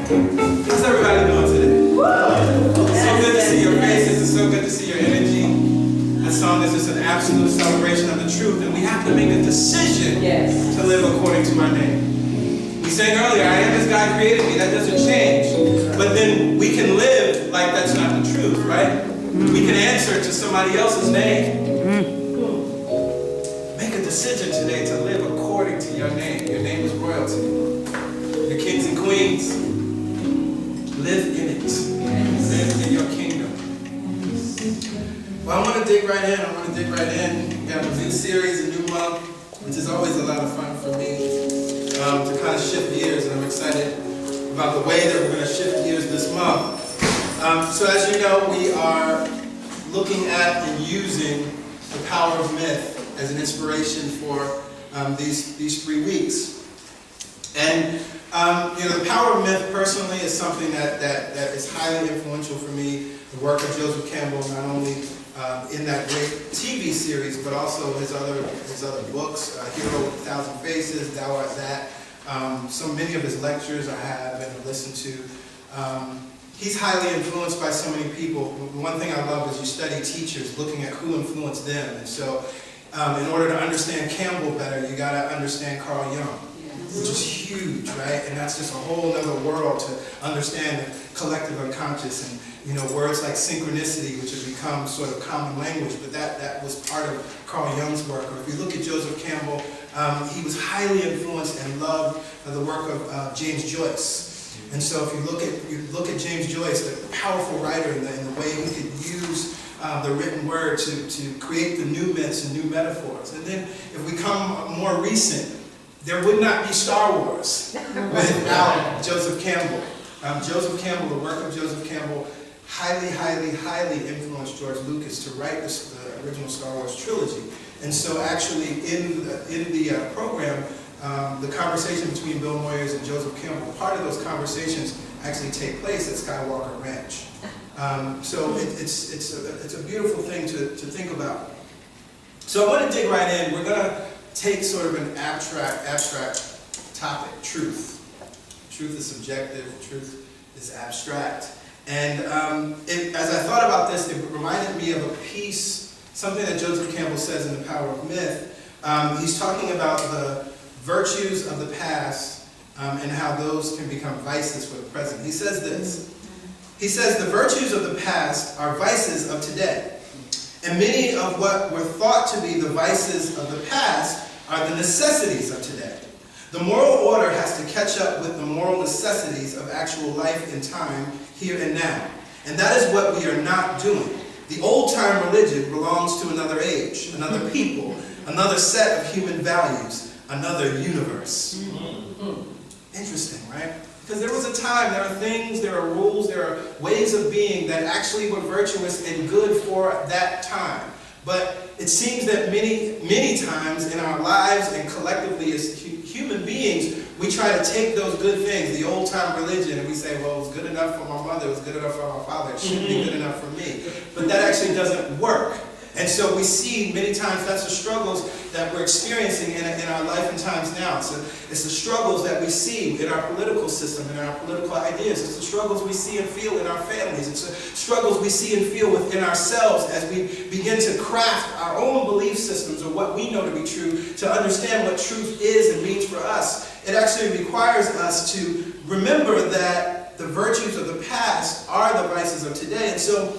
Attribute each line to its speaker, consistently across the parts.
Speaker 1: How's everybody doing today? So good to see your faces. It's so good to see your energy. That song is just an absolute celebration of the truth, and we have to make a decision to live according to my name. We sang earlier, I am as God created me. That doesn't change. But then we can live like that's not the truth, right? We can answer to somebody else's name. Make a decision today to live according to your name. Your name is royalty. You're kings and queens. Live in it. Live in your kingdom. Well, I want to dig right in. We have a new series, a new month, which is always a lot of fun for me to kind of shift gears, and I'm excited about the way that we're going to shift gears this month. So as you know, we are looking at and using the power of myth as an inspiration for these 3 weeks. And the power of myth personally is something that is highly influential for me. The work of Joseph Campbell, not only in that great TV series, but also his other books, Hero with 1,000 Faces, Thou Art That. So many of his lectures I have and listened to. He's highly influenced by so many people. One thing I love is you study teachers, looking at who influenced them. And so in order to understand Campbell better, you got to understand Carl Jung, which is huge, right? And that's just a whole other world to understand the collective unconscious, and words like synchronicity, which have become sort of common language, but that was part of Carl Jung's work. Or if you look at Joseph Campbell, he was highly influenced and loved the work of James Joyce. And so if you look at James Joyce, the powerful writer, in the way he could use the written word to create the new myths and new metaphors. And then if we come more recent, there would not be Star Wars without Joseph Campbell. Joseph Campbell, the work of Joseph Campbell, highly influenced George Lucas to write the original Star Wars trilogy. And so actually in the program, the conversation between Bill Moyers and Joseph Campbell, part of those conversations actually take place at Skywalker Ranch. So it's a beautiful thing to think about. So I want to dig right in. We're going to take sort of an abstract topic, truth. Truth is subjective, truth is abstract. And as I thought about this, it reminded me of a piece, something that Joseph Campbell says in The Power of Myth. He's talking about the virtues of the past and how those can become vices for the present. He says this. He says, the virtues of the past are vices of today. And many of what were thought to be the vices of the past are the necessities of today. The moral order has to catch up with the moral necessities of actual life and time, here and now. And that is what we are not doing. The old-time religion belongs to another age, another people, another set of human values, another universe. Interesting, right? Because there was a time, there are things, there are rules, there are ways of being that actually were virtuous and good for that time. But it seems that many times in our lives and collectively as human beings, we try to take those good things, the old-time religion, and we say, well, it was good enough for my mother, it was good enough for my father, it shouldn't be good enough for me. But that actually doesn't work. And so we see many times that's the struggles that we're experiencing in our life and times now. So it's the struggles that we see in our political system, in our political ideas. It's the struggles we see and feel in our families. It's the struggles we see and feel within ourselves as we begin to craft our own belief systems or what we know to be true, to understand what truth is and means for us. It actually requires us to remember that the virtues of the past are the vices of today. And so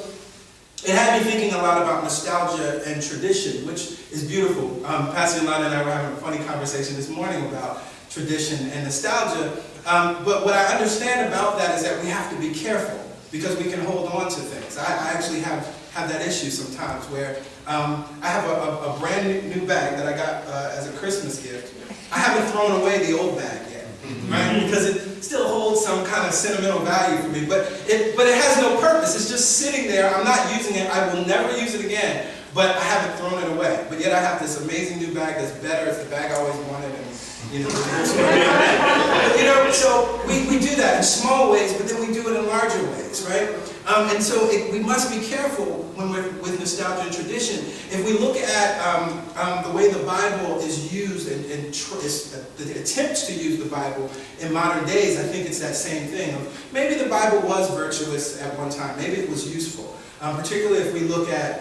Speaker 1: it had me thinking a lot about nostalgia and tradition, which is beautiful. Pastor Yolanda and I were having a funny conversation this morning about tradition and nostalgia. But what I understand about that is that we have to be careful because we can hold on to things. I actually have that issue sometimes where I have a brand new bag that I got as a Christmas gift. I haven't thrown away the old bag yet, right? Because it still holds some kind of sentimental value for me, but it has no purpose. It's just sitting there. I'm not using it. I will never use it again, but I haven't thrown it away. But yet I have this amazing new bag that's better. It's the bag I always wanted, and so we do that in small ways, but then we do it in larger ways, right? And so we must be careful when we're with nostalgia and tradition. If we look at the way the Bible is used and the attempts to use the Bible in modern days, I think it's that same thing. Maybe the Bible was virtuous at one time. Maybe it was useful. Particularly if we look at,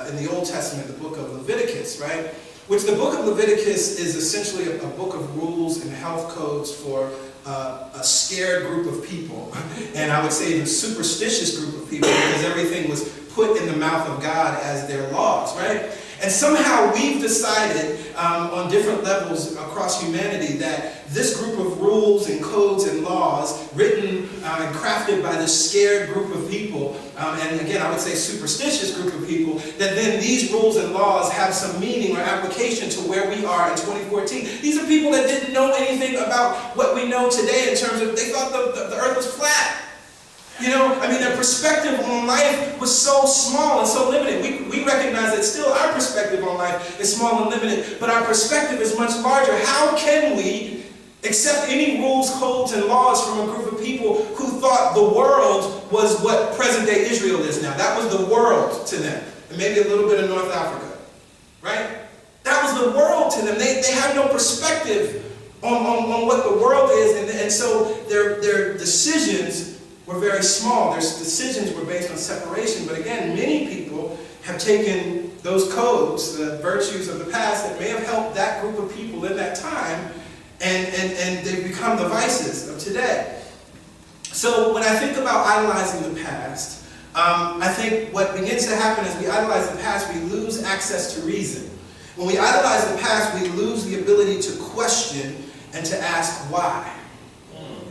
Speaker 1: in the Old Testament, the book of Leviticus, right? Which the book of Leviticus is essentially a book of rules and health codes for a scared group of people, and I would say even superstitious group of people, because everything was put in the mouth of God as their laws, right? And somehow we've decided on different levels across humanity that this group of rules and codes and laws written and crafted by this scared group of people, and again I would say superstitious group of people, that then these rules and laws have some meaning or application to where we are in 2014. These are people that didn't know anything about what we know today in terms of, they thought the earth was flat. You know, I mean, their perspective on life was so small and so limited. We recognize that still our perspective on life is small and limited, but our perspective is much larger. How can we accept any rules, codes, and laws from a group of people who thought the world was what present-day Israel is now? That was the world to them, and maybe a little bit of North Africa, right? That was the world to them. They had no perspective on what the world is, and so their decisions were very small. Their decisions were based on separation. But again, many people have taken those codes, the virtues of the past that may have helped that group of people in that time, and they've become the vices of today. So when I think about idolizing the past, I think what begins to happen as we idolize the past, we lose access to reason. When we idolize the past, we lose the ability to question and to ask why.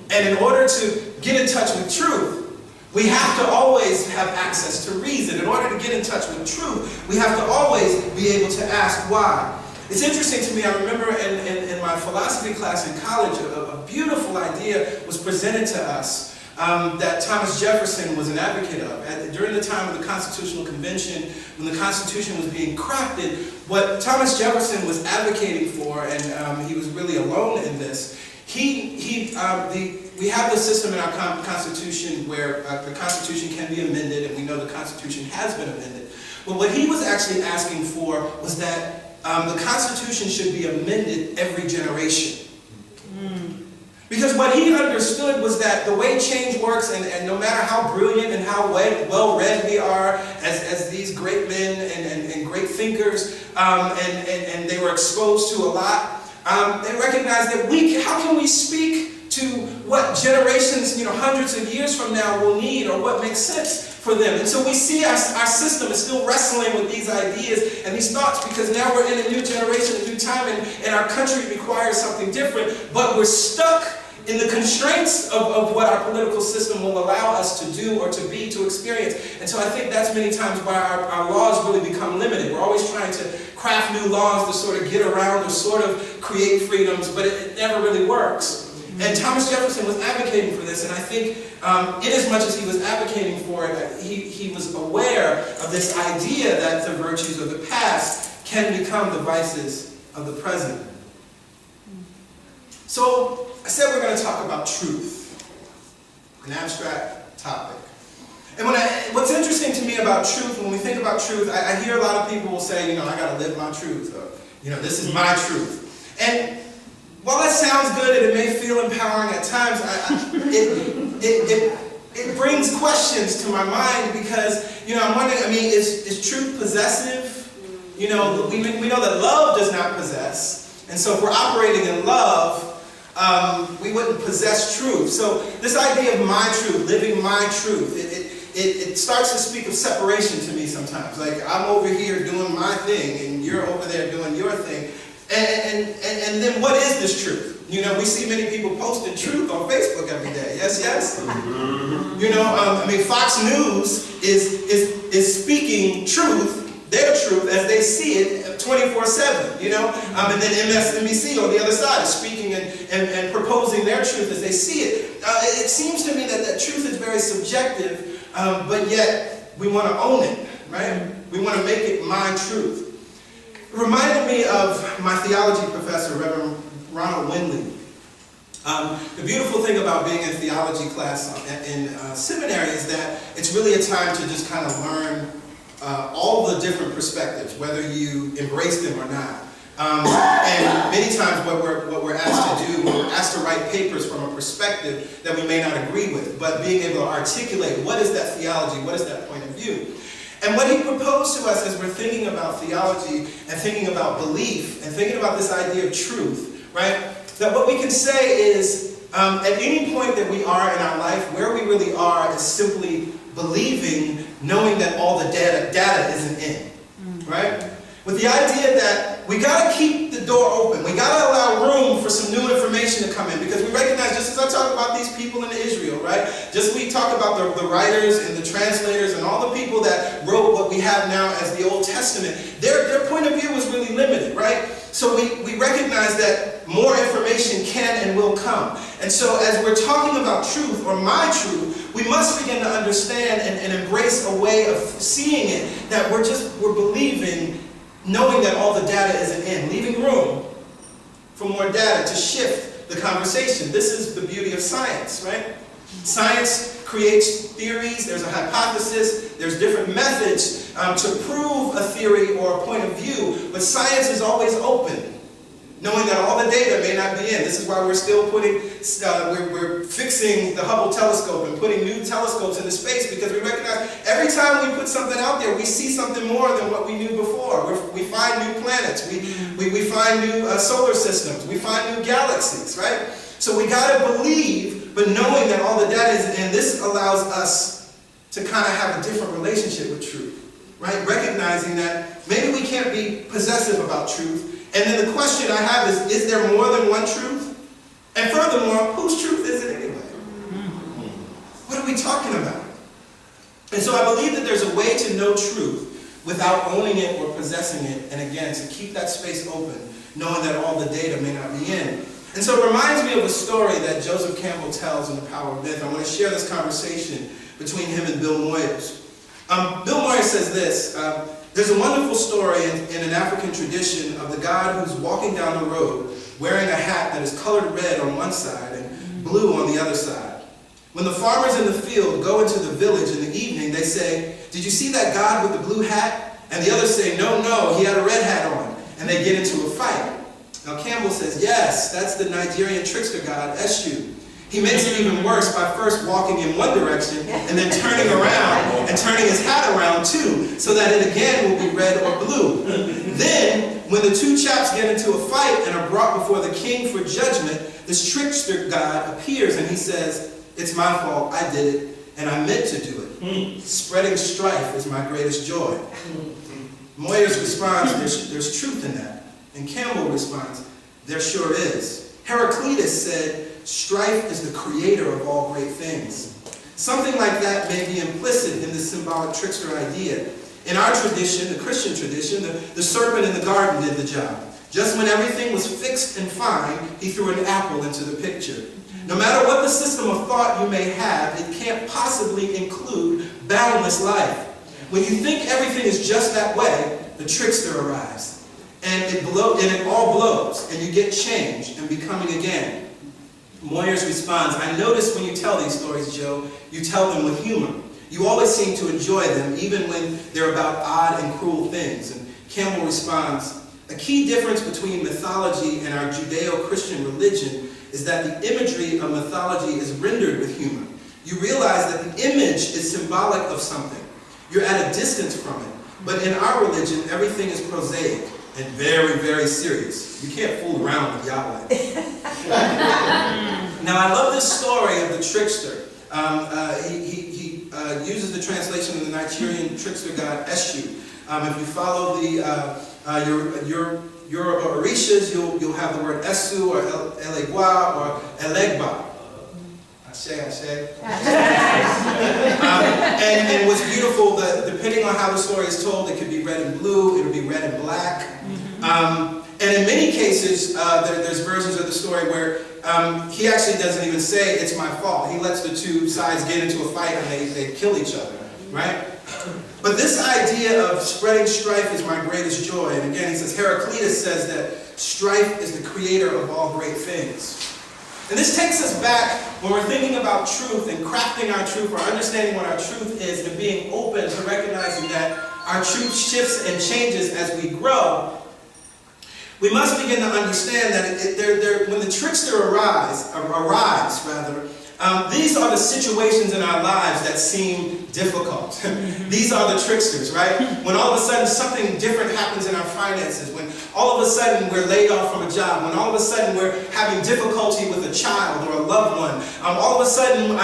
Speaker 1: And in order to get in touch with truth, we have to always have access to reason. In order to get in touch with truth, we have to always be able to ask why. It's interesting to me, I remember in my philosophy class in college, a beautiful idea was presented to us that Thomas Jefferson was an advocate of. During the time of the Constitutional Convention, when the Constitution was being crafted, what Thomas Jefferson was advocating for, and he was really alone in this, we have the system in our Constitution where the Constitution can be amended, and we know the Constitution has been amended. But what he was actually asking for was that the Constitution should be amended every generation. Because what he understood was that the way change works, and no matter how brilliant and how well-read we are as these great men and great thinkers, and they were exposed to a lot, they recognize that how can we speak to what generations, hundreds of years from now will need, or what makes sense for them? And so we see our system is still wrestling with these ideas and these thoughts, because now we're in a new generation, a new time, and our country requires something different, but we're stuck in the constraints of what our political system will allow us to do or to be, to experience. And so I think that's many times why our laws really become limited. We're always trying to craft new laws to sort of get around or sort of create freedoms, but it never really works. And Thomas Jefferson was advocating for this, and I think in as much as he was advocating for it, he was aware of this idea that the virtues of the past can become the vices of the present. So I said we're going to talk about truth, an abstract topic. And what's interesting to me about truth, when we think about truth, I hear a lot of people will say, I got to live my truth, or, this is my truth. And while that sounds good and it may feel empowering at times, it brings questions to my mind, because, I'm wondering, is truth possessive? We know that love does not possess. And so if we're operating in love, we wouldn't possess truth. So this idea of my truth, living my truth, it starts to speak of separation to me sometimes. Like, I'm over here doing my thing, and you're over there doing your thing. And then what is this truth? We see many people posting truth on Facebook every day. Yes? Fox News is speaking truth, their truth, as they see it 24/7, and then MSNBC on the other side is speaking and proposing their truth as they see it. It seems to me that truth is very subjective, but yet we want to own it, right? We want to make it my truth. It reminded me of my theology professor, Reverend Ronald Windley. The beautiful thing about being in theology class in seminary is that it's really a time to just kind of learn all the different perspectives, whether you embrace them or not. And many times what we're asked to do, we're asked to write papers from a perspective that we may not agree with, but being able to articulate what is that theology, what is that point of view. And what he proposed to us as we're thinking about theology and thinking about belief and thinking about this idea of truth, right? That what we can say is, at any point that we are in our life, where we really are is simply believing, knowing that all the data isn't in, right? With the idea that we got to keep the door open. We got to allow room for some new information to come in, because we recognize, just as I talk about these people in Israel, right? Just we talk about the writers and the translators and all the people that wrote what we have now as the Old Testament, their point of view was really limited, right? So we recognize that more information can and will come. And so as we're talking about truth, or my truth, we must begin to understand and embrace a way of seeing it, that we're believing, knowing that all the data isn't in, leaving room for more data to shift the conversation. This is the beauty of science, right? Science creates theories, there's a hypothesis, there's different methods to prove a theory or a point of view, but science is always open, knowing that all the data may not be in. This is why we're still we're fixing the Hubble telescope and putting new telescopes into space, because we recognize every time we put something out there, we see something more than what we knew before. We find new planets, we find new solar systems, we find new galaxies, right? So we got to believe, but knowing that all the data is in, this allows us to kind of have a different relationship with truth, right? Recognizing that maybe we can't be possessive about truth. And then the question I have is there more than one truth? And furthermore, whose truth is it anyway? What are we talking about? And so I believe that there's a way to know truth without owning it or possessing it, and again, to keep that space open, knowing that all the data may not be in. And so it reminds me of a story that Joseph Campbell tells in The Power of Myth. I want to share this conversation between him and Bill Moyers. Bill Moyers says this, there's a wonderful story in an African tradition of the god who's walking down the road wearing a hat that is colored red on one side and blue on the other side. When the farmers in the field go into the village in the evening, they say, "Did you see that god with the blue hat?" And the others say, no, he had a red hat on. And they get into a fight. Now Campbell says, yes, that's the Nigerian trickster god, Eshu. He makes it even worse by first walking in one direction and then turning around and turning his hat around too, so that it again will be red or blue. Then, when the two chaps get into a fight and are brought before the king for judgment, this trickster god appears and he says, "It's my fault, I did it, and I meant to do it. Spreading strife is my greatest joy." Moyers responds, there's truth in that. And Campbell responds, there sure is. Heraclitus said, strife is the creator of all great things. Something like that may be implicit in the symbolic trickster idea. In our tradition, the Christian tradition, the serpent in the garden did the job. Just when everything was fixed and fine, he threw an apple into the picture. No matter what the system of thought you may have, it can't possibly include boundless life. When you think everything is just that way, the trickster arrives. And it all blows, and you get changed and becoming again. Moyers responds, I notice when you tell these stories, Joe, you tell them with humor. You always seem to enjoy them, even when they're about odd and cruel things. And Campbell responds, a key difference between mythology and our Judeo-Christian religion is that the imagery of mythology is rendered with humor. You realize that the image is symbolic of something. You're at a distance from it. But in our religion, everything is prosaic and very, very serious. You can't fool around with Yahweh. Now, I love this story of the trickster. He uses the translation of the Nigerian trickster god Eshu. If you follow your Orishas, you'll have the word Esu or Elegua or Elegba. Ashe. And what's beautiful, depending on how the story is told, it could be red and blue, it'll be red and black. And in many cases, there's versions of the story where he actually doesn't even say, it's my fault. He lets the two sides get into a fight and they kill each other, right? But this idea of spreading strife is my greatest joy. And again, he says, Heraclitus says that strife is the creator of all great things. And this takes us back when we're thinking about truth and crafting our truth or understanding what our truth is and being open to recognizing that our truth shifts and changes as we grow. We must begin to understand that when the trickster arrives, these are the situations in our lives that seem difficult. These are the tricksters, right? When all of a sudden something different happens in our finances, when all of a sudden we're laid off from a job, when all of a sudden we're having difficulty with a child or a loved one, all of a sudden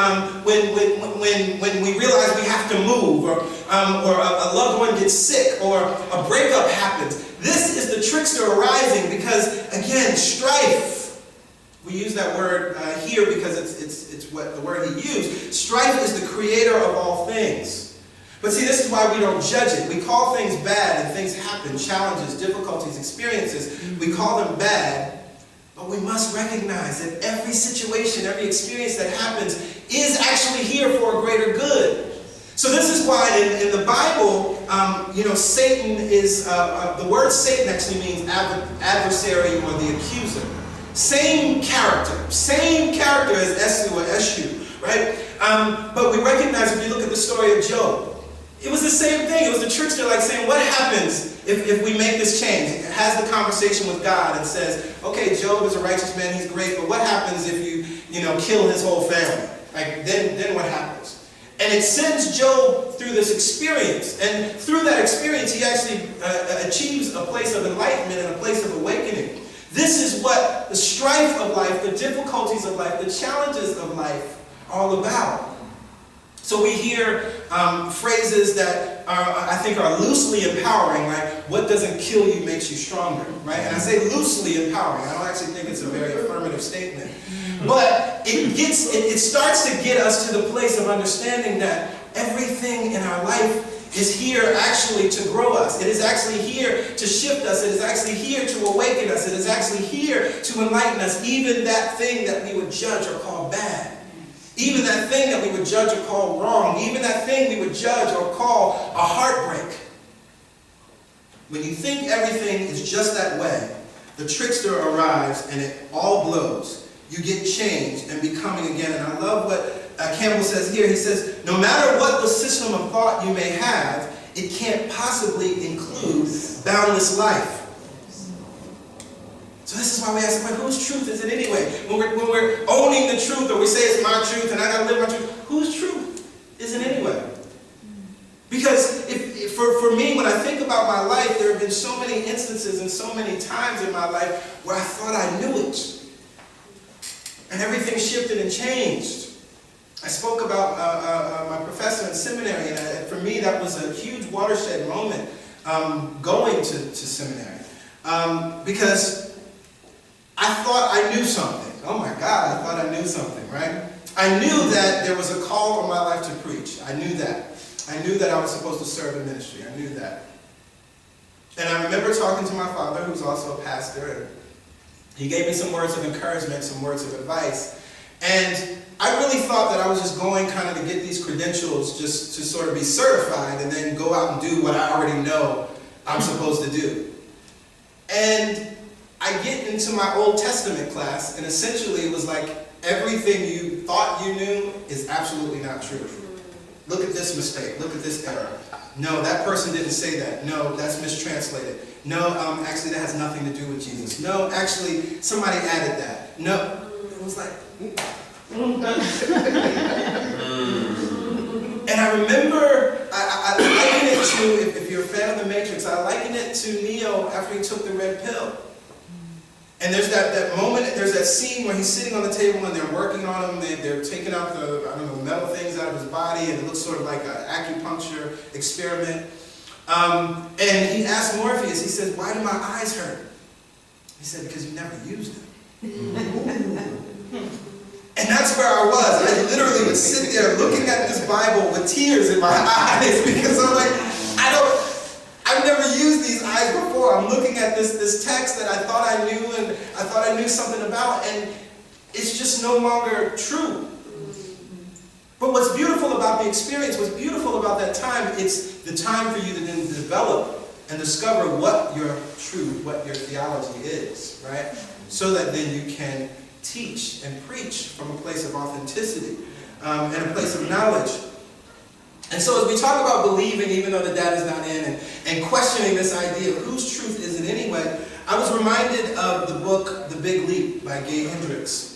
Speaker 1: when we realize we have to move, or a loved one gets sick, or a breakup happens. This is the trickster arising because, again, strife. We use that word here because it's what the word he used. Strife is the creator of all things. But see, this is why we don't judge it. We call things bad and things happen, challenges, difficulties, experiences. We call them bad, but we must recognize that every situation, every experience that happens is actually here for a greater good. So this is why in the Bible, Satan is, the word Satan actually means adversary or the accuser. Same character as Esu or Eshu, right? But we recognize if you look at the story of Job, it was the same thing. It was the trickster like saying, what happens if we make this change? It has the conversation with God and says, okay, Job is a righteous man, he's great, but what happens if you kill his whole family? Like, then what happens? And it sends Job through this experience. And through that experience, he actually achieves a place of enlightenment and a place of awakening. This is what the strife of life, the difficulties of life, the challenges of life are all about. So we hear phrases that I think are loosely empowering, like, what doesn't kill you makes you stronger, right? And I say loosely empowering. I don't actually think it's a very affirmative statement. But it starts to get us to the place of understanding that everything in our life is here actually to grow us. It is actually here to shift us. It is actually here to awaken us. It is actually here to enlighten us. Even that thing that we would judge or call bad. Even that thing that we would judge or call wrong. Even that thing we would judge or call a heartbreak. When you think everything is just that way, the trickster arrives and it all blows. You get changed and becoming again. And I love what Campbell says here. He says, no matter what the system of thought you may have, it can't possibly include boundless life. So this is why we ask, whose truth is it anyway? When we're owning the truth, or we say it's my truth and I gotta live my truth, whose truth is it anyway? Because for me, when I think about my life, there have been so many instances and so many times in my life where I thought I knew it. And everything shifted and changed. I spoke about my professor in seminary, and for me that was a huge watershed moment going to seminary. Because I thought I knew something. Oh my God, I thought I knew something, right? I knew that there was a call on my life to preach. I knew that. I knew that I was supposed to serve in ministry. I knew that. And I remember talking to my father, who's also a pastor, and he gave me some words of encouragement, some words of advice. And I really thought that I was just going kind of to get these credentials just to sort of be certified and then go out and do what I already know I'm supposed to do. And I get into my Old Testament class, and essentially it was like everything you thought you knew is absolutely not true. Look at this mistake. Look at this error. No, that person didn't say that. No, that's mistranslated. No, actually that has nothing to do with Jesus. No, actually somebody added that. No, it was like... And I remember, I liken it to, if you're a fan of The Matrix, I liken it to Neo after he took the red pill. And there's that moment, there's that scene where he's sitting on the table and they're working on him, they're taking out the metal things out of his body, and it looks sort of like an acupuncture experiment. And he asked Morpheus, he said, why do my eyes hurt? He said, because you never used them. And that's where I was. I literally would sit there looking at this Bible with tears in my eyes because I'm like, I've never used these eyes before. I'm looking at this text that I thought I knew and I thought I knew something about, and it's just no longer true. But what's beautiful about the experience, what's beautiful about that time, it's the time for you to then develop and discover what your truth, what your theology is, right? So that then you can teach and preach from a place of authenticity and a place of knowledge. And so as we talk about believing, even though the dad is not in, and questioning this idea of whose truth is it anyway, I was reminded of the book The Big Leap by Gay Hendricks.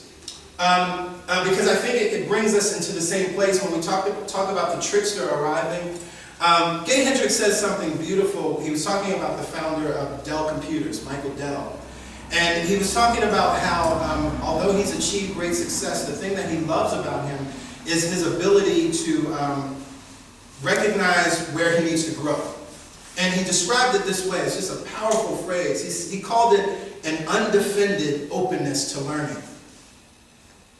Speaker 1: Because I think it brings us into the same place when we talk about the trickster arriving. Gay Hendricks says something beautiful. He was talking about the founder of Dell Computers, Michael Dell. And he was talking about how, although he's achieved great success, the thing that he loves about him is his ability to recognize where he needs to grow. And he described it this way. It's just a powerful phrase. He called it an undefended openness to learning.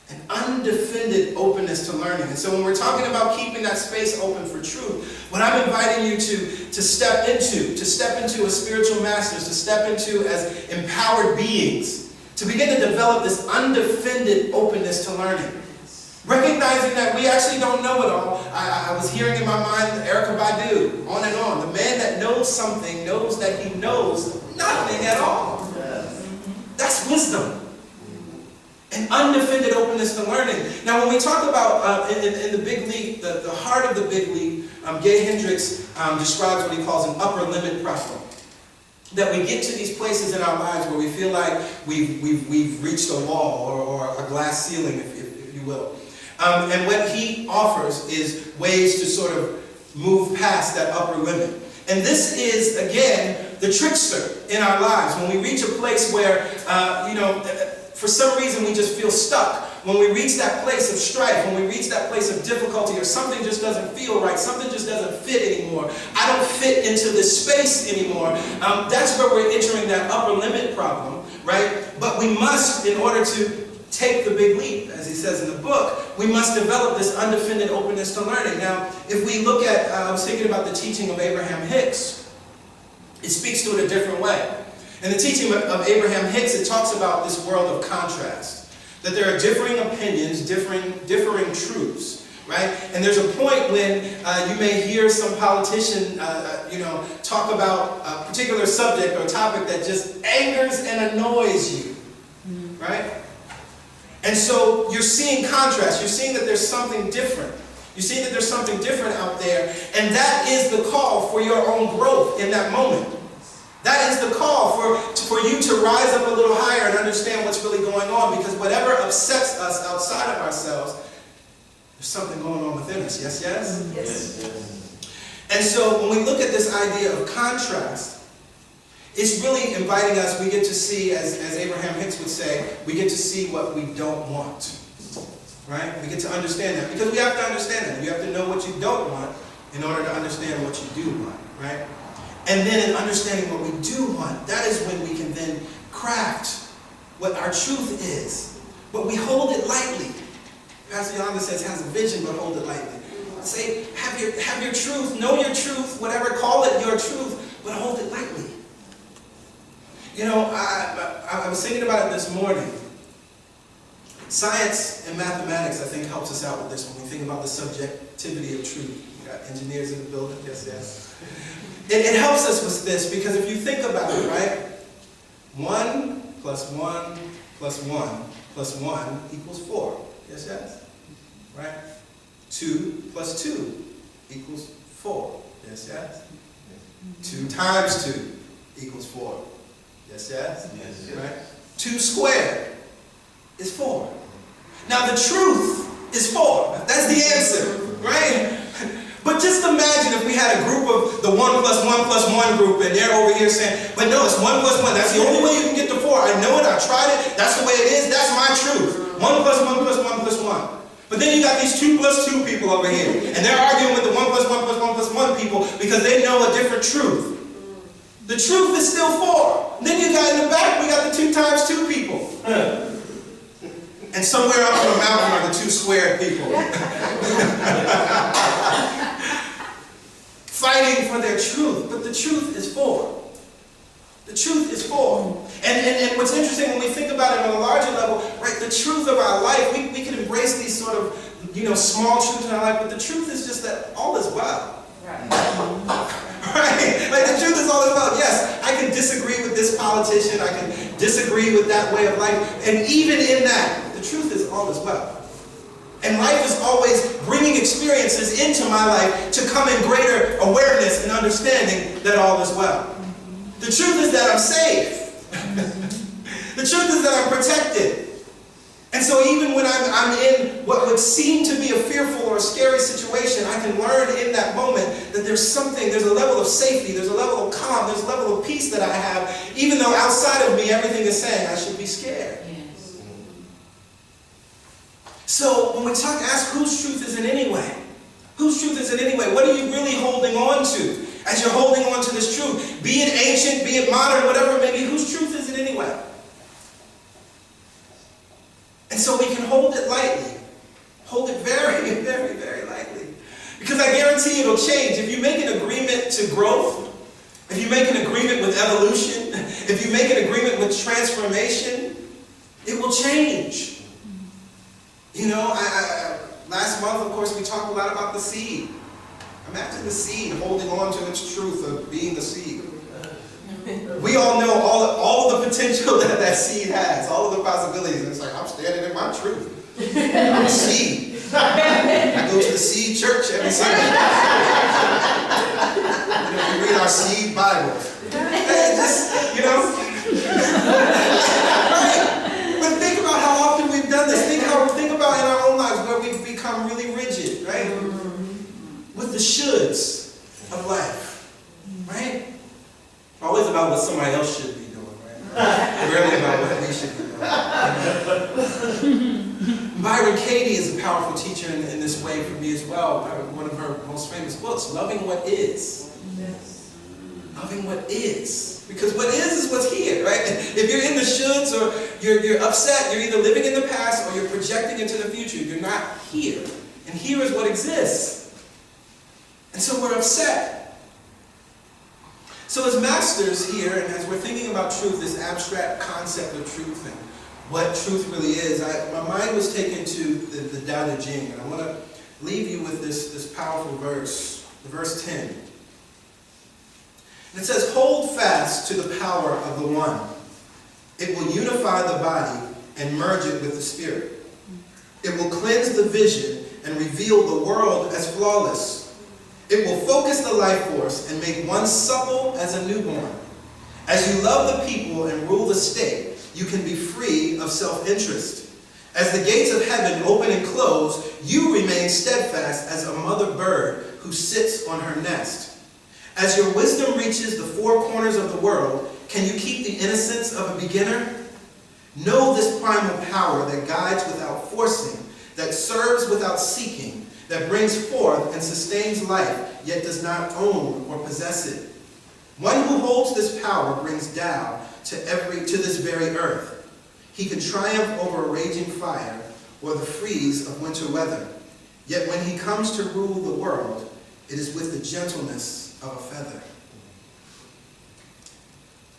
Speaker 1: An undefended openness to learning. And so when we're talking about keeping that space open for truth, what I'm inviting you to step into as spiritual masters, to step into as empowered beings, to begin to develop this undefended openness to learning. Recognizing that we actually don't know it all. I was hearing in my mind Erykah Badu, on and on. The man that knows something knows that he knows nothing at all. That's wisdom. An undefended openness to learning. Now when we talk about, in the Big Leap, the heart of the Big Leap, Gay Hendricks describes what he calls an upper limit problem. That we get to these places in our lives where we feel like we've reached a wall or a glass ceiling, if you will. And what he offers is ways to sort of move past that upper limit. And this is, again, the trickster in our lives. When we reach a place where, for some reason we just feel stuck. When we reach that place of strife, when we reach that place of difficulty, or something just doesn't feel right, something just doesn't fit anymore. I don't fit into this space anymore. That's where we're entering that upper limit problem, right? But we must, in order to take the big leap, as he says in the book, we must develop this undefended openness to learning. Now, if we look at, I was thinking about the teaching of Abraham Hicks, it speaks to it a different way. In the teaching of Abraham Hicks, it talks about this world of contrast, that there are differing opinions, differing truths, right? And there's a point when you may hear some politician, talk about a particular subject or topic that just angers and annoys you, right? And so you're seeing contrast. You're seeing that there's something different. You're seeing that there's something different out there. And that is the call for your own growth in that moment. That is the call for you to rise up a little higher and understand what's really going on. Because whatever upsets us outside of ourselves, there's something going on within us. Yes, yes?
Speaker 2: Yes.
Speaker 1: And so when we look at this idea of contrast, it's really inviting us, we get to see, as Abraham Hicks would say, we get to see what we don't want, right? We get to understand that, because we have to understand that. You have to know what you don't want in order to understand what you do want, right? And then in understanding what we do want, that is when we can then craft what our truth is. But we hold it lightly. Pastor Yolanda says, has a vision, but hold it lightly. Say, have your truth, know your truth, whatever, call it your truth, but hold it lightly. You know, I was thinking about it this morning. Science and mathematics, I think, helps us out with this when we think about the subjectivity of truth. We got engineers in the building, yes, yes. It helps us with this because if you think about it, right? 1 plus 1 plus 1 plus 1 equals 4. Yes, yes? Right? 2 plus 2 equals 4. Yes, yes? 2 times 2 equals 4. Yes, yes?
Speaker 2: Yes, yes.
Speaker 1: Right? 2 squared is 4. Now the truth is 4. That's the answer, right? But just imagine if we had a group of the 1 plus 1 plus 1 group and they're over here saying, but no, it's 1 plus 1. That's the only way you can get to 4. I know it. I tried it. That's the way it is. That's my truth. 1 plus 1 plus 1 plus 1. But then you got these 2 plus 2 people over here. And they're arguing with the 1 plus 1 plus 1 plus 1 people because they know a different truth. The truth is still 4. Then you got in the back, we got the 2 times 2 people. And somewhere up on the mountain are the 2 squared people. Fighting for their truth. But the truth is 4. The truth is 4. And what's interesting when we think about it on a larger level, right, the truth of our life, we can embrace these sort of, small truths in our life, but the truth is just that all is well.
Speaker 2: Right.
Speaker 1: Right? Like the truth is all is well. Yes, I can disagree with this politician. I can disagree with that way of life. And even in that, the truth is all is well. And life is always bringing experiences into my life to come in greater awareness and understanding that all is well. The truth is that I'm safe. The truth is that I'm protected. And so even when I'm in what would seem to be a fearful or a scary situation, I can learn in that moment that there's a level of safety, there's a level of calm, there's a level of peace that I have, even though outside of me everything is saying I should be scared. Yes. So when we ask whose truth is it anyway? Whose truth is it anyway? What are you really holding on to as you're holding on to this truth? Be it ancient, be it modern, whatever it may be, whose truth is it anyway? And so we can hold it lightly. Hold it very, very, very lightly. Because I guarantee it'll change. If you make an agreement to growth, if you make an agreement with evolution, if you make an agreement with transformation, it will change. You know, last month, of course, we talked a lot about the seed. Imagine the seed holding on to its truth of being the seed. We all know all of the potential that seed has, all of the possibilities. And it's like, I'm standing in my truth. I'm a seed. I go to the seed church every Sunday. We read our seed Bible. Right? But think about how often we've done this. Think about in our own lives where we've become really rigid, right? With the shoulds of life, right? Always about what somebody else should be doing, right? Rarely about what we should be doing. Byron Katie is a powerful teacher in this way for me as well. One of her most famous books, Loving What Is. Yes. Loving what is. Because what is what's here, right? If you're in the shoulds or you're upset, you're either living in the past or you're projecting into the future. You're not here. And here is what exists. And so we're upset. So as masters here, and as we're thinking about truth, this abstract concept of truth and what truth really is, my mind was taken to the Tao Te Ching, and I want to leave you with this powerful verse, verse 10. And it says, "Hold fast to the power of the One. It will unify the body and merge it with the spirit. It will cleanse the vision and reveal the world as flawless. It will focus the life force and make one supple as a newborn. As you love the people and rule the state, you can be free of self-interest. As the gates of heaven open and close, you remain steadfast as a mother bird who sits on her nest. As your wisdom reaches the four corners of the world, can you keep the innocence of a beginner? Know this primal power that guides without forcing, that serves without seeking, that brings forth and sustains life, yet does not own or possess it. One who holds this power brings Tao to this very earth. He can triumph over a raging fire or the freeze of winter weather. Yet when he comes to rule the world, it is with the gentleness of a feather."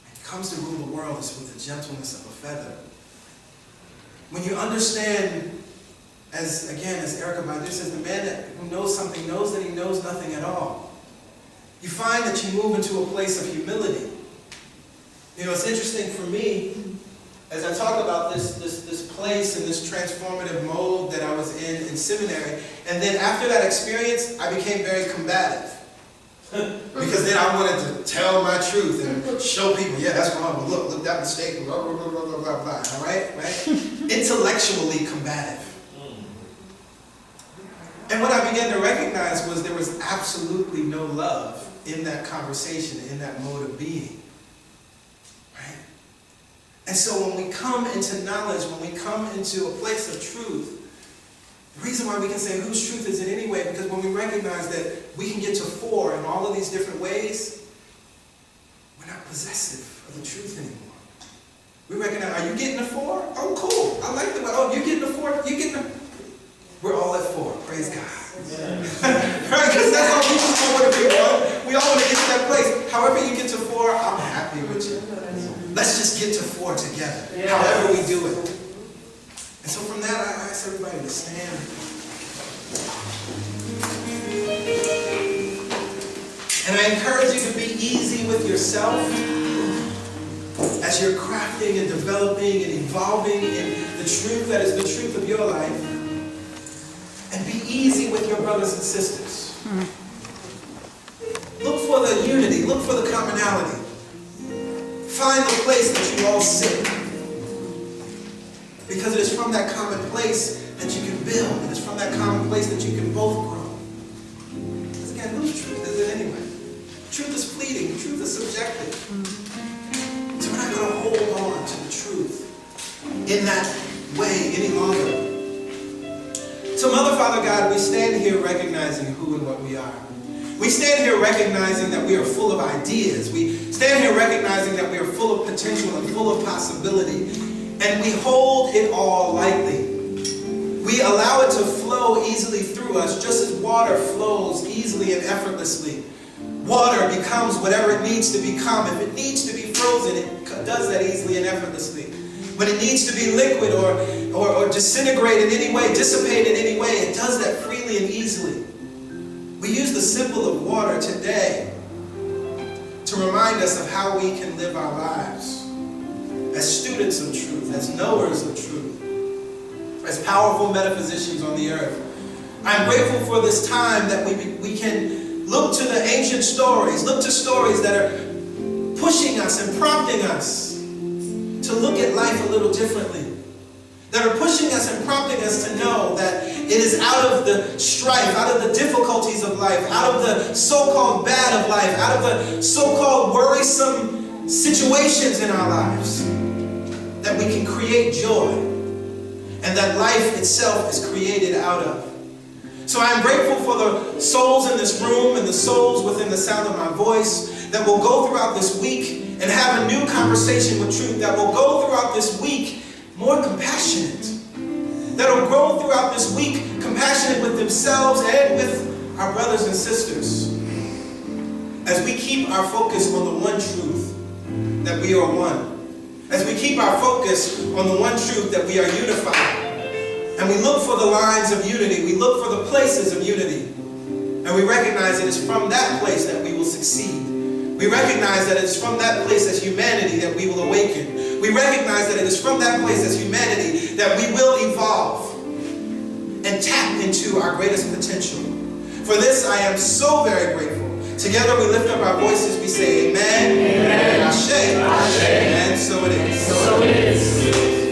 Speaker 1: When he comes to rule the world, it's with the gentleness of a feather. When you understand, as Erica Badu says, the man who knows something knows that he knows nothing at all. You find that you move into a place of humility. You know, it's interesting for me, as I talk about this place and this transformative mode that I was in seminary, and then after that experience, I became very combative. Because then I wanted to tell my truth and show people, yeah, that's wrong, look, that mistake, blah, blah, blah, blah, blah, blah, blah, all right? Intellectually combative. And what I began to recognize was there was absolutely no love in that conversation, in that mode of being. Right? And so when we come into knowledge, when we come into a place of truth, the reason why we can say whose truth is it anyway, because when we recognize that we can get to 4 in all of these different ways, we're not possessive of the truth anymore. We recognize, are you getting a 4? Oh, cool. I like the way, oh, you're getting a 4? You're getting a... We're all at 4. Praise God. Right? Because that's how we just want to be one. We all want to get to that place. However you get to 4, I'm happy with you. Let's just get to 4 together. However we do it. And so from that, I ask everybody to stand. And I encourage you to be easy with yourself. as you're crafting and developing and evolving in the truth that is the truth of your life. And be easy with your brothers and sisters. Look for the unity. Look for the commonality. Find the place that you all sit. Because it is from that common place that you can build. It is from that common place that you can both grow. Because again, whose truth is it anyway? Truth is fleeting. Truth is subjective. So we're not going to hold on to the truth in that way any longer. So Mother, Father, God, we stand here recognizing who and what we are. We stand here recognizing that we are full of ideas. We stand here recognizing that we are full of potential and full of possibility. And we hold it all lightly. We allow it to flow easily through us, just as water flows easily and effortlessly. Water becomes whatever it needs to become. If it needs to be frozen, it does that easily and effortlessly. When it needs to be liquid or disintegrate in any way, dissipate in any way, it does that freely and easily. We use the symbol of water today to remind us of how we can live our lives as students of truth, as knowers of truth, as powerful metaphysicians on the earth. I'm grateful for this time that we can look to the ancient stories, look to stories that are pushing us and prompting us to look at life a little differently, that are pushing us and prompting us to know that it is out of the strife, out of the difficulties of life, out of the so-called bad of life, out of the so-called worrisome situations in our lives, that we can create joy, and that life itself is created out of. So I am grateful for the souls in this room and the souls within the sound of my voice that will go throughout this week and have a new conversation with truth, that will go throughout this week more compassionate, that will grow throughout this week compassionate with themselves and with our brothers and sisters, as we keep our focus on the one truth, that we are one, as we keep our focus on the one truth, that we are unified, and we look for the lines of unity, we look for the places of unity, and we recognize it is from that place that we will succeed. We recognize that it is from that place as humanity that we will awaken. We recognize that it is from that place as humanity that we will evolve and tap into our greatest potential. For this, I am so very grateful. Together we lift up our voices, we say amen, amen. Ashe, and so it is. So it is.